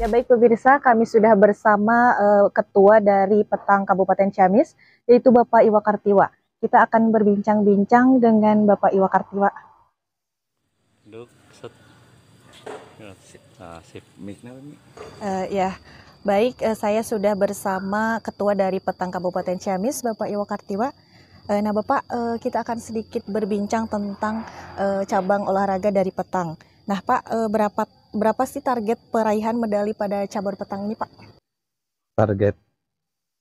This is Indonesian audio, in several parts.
Ya baik pemirsa, kami sudah bersama Ketua dari Petang Kabupaten Ciamis, yaitu Bapak Iwa Kartiwa. Kita akan berbincang-bincang dengan Bapak Iwa Kartiwa. Duk, set. Sip. Ya, baik, saya sudah bersama Ketua dari Petang Kabupaten Ciamis, Bapak Iwa Kartiwa. Nah Bapak, kita akan sedikit berbincang tentang cabang olahraga dari Petang. Nah Pak, berapa sih target peraihan medali pada cabur petang ini Pak? Target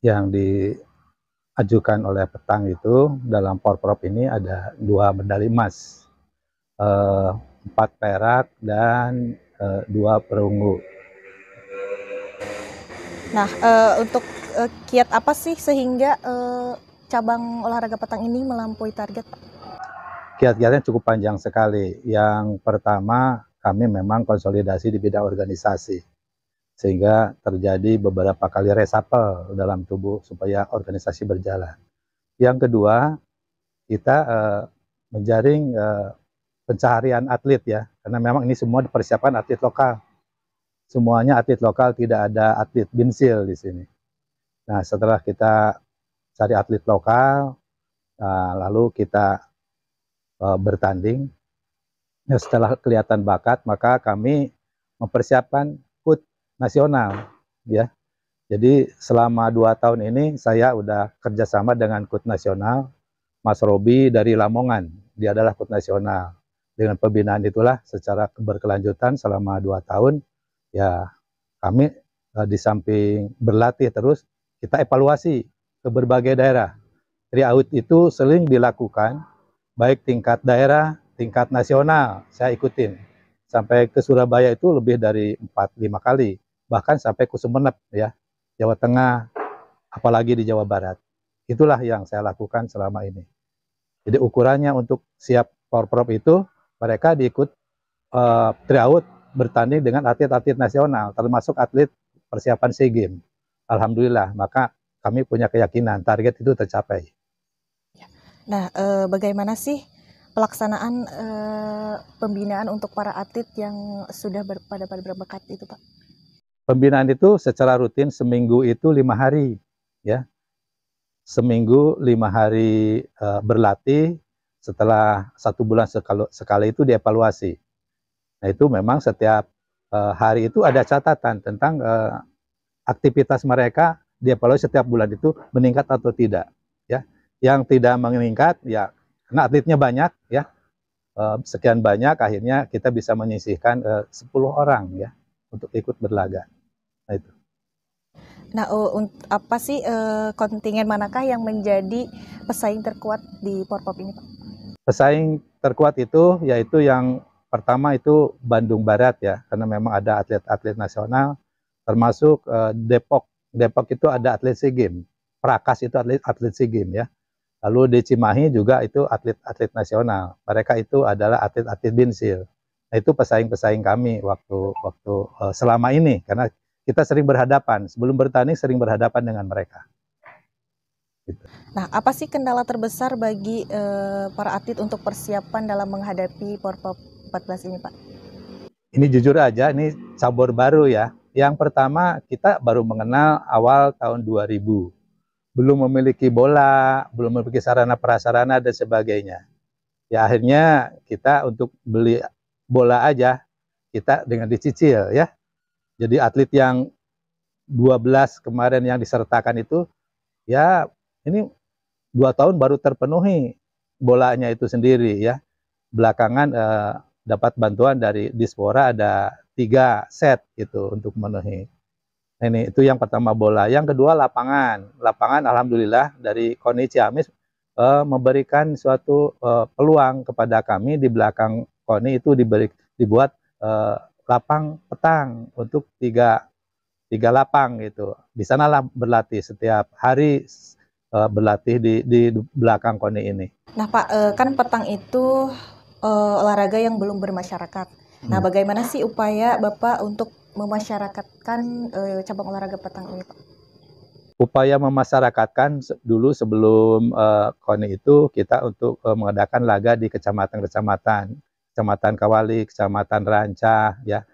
yang diajukan oleh Petang itu dalam Porprov ini ada 2 medali emas, 4 perak dan 2 perunggu. Nah, untuk kiat apa sih sehingga cabang olahraga petang ini melampaui target Pak? Kiat-kiatnya cukup panjang sekali. Yang pertama, kami memang konsolidasi di bidang organisasi, sehingga terjadi beberapa kali resapel dalam tubuh supaya organisasi berjalan. Yang kedua, kita menjaring pencaharian atlet ya, karena memang ini semua dipersiapkan atlet lokal. Semuanya atlet lokal, tidak ada atlet binsil di sini. Nah, setelah kita cari atlet lokal, lalu kita bertanding. Ya, setelah kelihatan bakat, maka kami mempersiapkan KUT nasional, ya. Jadi selama 2 tahun ini saya udah kerjasama dengan KUT nasional, Mas Robi dari Lamongan, dia adalah KUT nasional. Dengan pembinaan itulah secara berkelanjutan selama 2 tahun, ya kami di samping berlatih terus, kita evaluasi ke berbagai daerah. Tri-out itu sering dilakukan, baik tingkat daerah, tingkat nasional, saya ikutin. Sampai ke Surabaya itu lebih dari 4-5 kali, bahkan sampai ke Sumeneb ya, Jawa Tengah, apalagi di Jawa Barat. Itulah yang saya lakukan selama ini. Jadi ukurannya untuk siap Porprov itu, mereka diikut tryout bertanding dengan atlet-atlet nasional, termasuk atlet persiapan SEA Games. Alhamdulillah, maka kami punya keyakinan target itu tercapai. Nah, bagaimana sih pelaksanaan pembinaan untuk para atlet yang sudah pada berbakat itu Pak? Pembinaan itu secara rutin seminggu itu 5 hari, ya. Seminggu 5 hari berlatih, setelah 1 bulan sekali itu dievaluasi. Nah itu memang setiap hari itu ada catatan tentang aktivitas mereka, dievaluasi setiap bulan itu meningkat atau tidak, ya. Yang tidak meningkat, ya karena atletnya banyak, ya sekian banyak, akhirnya kita bisa menyisihkan 10 orang ya untuk ikut berlaga. Nah itu. Nah, apa sih kontingen manakah yang menjadi pesaing terkuat di Porprov ini Pak? Pesaing terkuat itu yaitu yang pertama itu Bandung Barat ya, karena memang ada atlet-atlet nasional, termasuk Depok. Depok itu ada atlet SEA Games, Prakas itu atlet SEA Games ya. Lalu di Cimahi juga itu atlet-atlet nasional. Mereka itu adalah atlet-atlet binsil. Nah itu pesaing-pesaing kami waktu selama ini, karena kita sering berhadapan. Sebelum bertanding sering berhadapan dengan mereka. Gitu. Nah, apa sih kendala terbesar bagi para atlet untuk persiapan dalam menghadapi Porprov 14 ini Pak? Ini jujur aja, ini cabur baru ya. Yang pertama kita baru mengenal awal tahun 2000. Belum memiliki bola, belum memiliki sarana prasarana dan sebagainya. Ya akhirnya kita untuk beli bola aja, kita dengan dicicil ya. Jadi atlet yang 12 kemarin yang disertakan itu, ya ini 2 tahun baru terpenuhi bolanya itu sendiri ya. Belakangan dapat bantuan dari Dispora, ada 3 set gitu untuk memenuhi. Ini itu yang pertama bola. Yang kedua lapangan. Lapangan alhamdulillah dari KONI Ciamis memberikan suatu peluang kepada kami. Di belakang KONI itu dibuat lapang petang untuk 3 lapang gitu. Di sanalah berlatih setiap hari, berlatih di belakang KONI ini. Nah Pak, kan petang itu olahraga yang belum bermasyarakat. Nah, bagaimana sih upaya Bapak untuk memasyarakatkan cabang olahraga petang ini, Pak? Upaya memasyarakatkan dulu sebelum KONI itu kita untuk mengadakan laga di kecamatan-kecamatan, Kecamatan Kawali, Kecamatan Rancah, ya.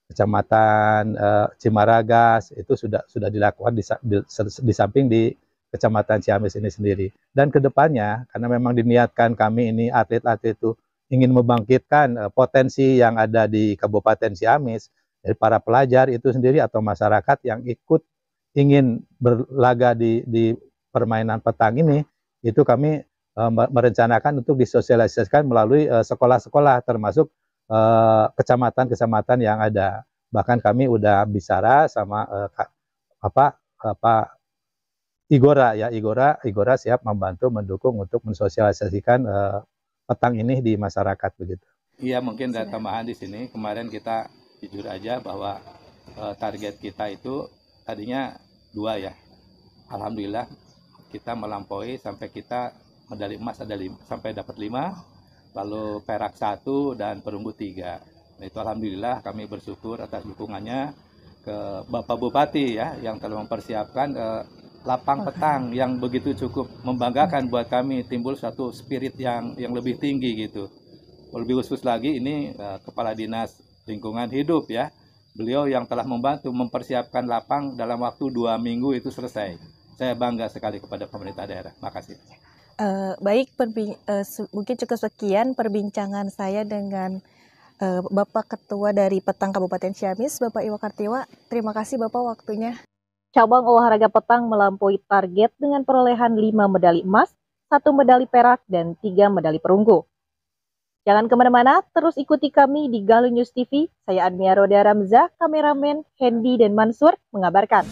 Kecamatan Cimaragas itu sudah dilakukan di samping di Kecamatan Ciamis ini sendiri. Dan kedepannya, karena memang diniatkan kami ini atlet-atlet itu ingin membangkitkan potensi yang ada di Kabupaten Ciamis, dari para pelajar itu sendiri atau masyarakat yang ikut ingin berlaga di permainan petang ini, itu kami merencanakan untuk disosialisasikan melalui sekolah-sekolah, termasuk kecamatan-kecamatan yang ada. Bahkan kami udah bicara sama Igora siap membantu mendukung untuk mensosialisasikan petang ini di masyarakat begitu. Iya, mungkin ada tambahan di sini. Kemarin kita jujur aja bahwa target kita itu tadinya 2 ya. Alhamdulillah kita melampaui sampai kita medali emas ada 5, sampai dapat 5, lalu perak 1 dan perunggu 3. Nah, itu alhamdulillah kami bersyukur atas dukungannya ke Bapak Bupati ya yang telah mempersiapkan lapang petang yang begitu cukup membanggakan buat kami, timbul satu spirit yang lebih tinggi gitu. Lebih khusus lagi ini Kepala Dinas Lingkungan Hidup ya, beliau yang telah membantu mempersiapkan lapang dalam waktu 2 minggu itu selesai. Saya bangga sekali kepada pemerintah daerah. Makasih. Baik, mungkin cukup sekian perbincangan saya dengan Bapak Ketua dari Petang Kabupaten Ciamis, Bapak Iwa Kartiwa. Terima kasih Bapak waktunya. Cabang olahraga petang melampaui target dengan perolehan 5 medali emas, 1 medali perak, dan 3 medali perunggu. Jangan kemana-mana, terus ikuti kami di Galuh News TV. Saya Admia Roda Ramza, kameramen Hendy dan Mansur mengabarkan.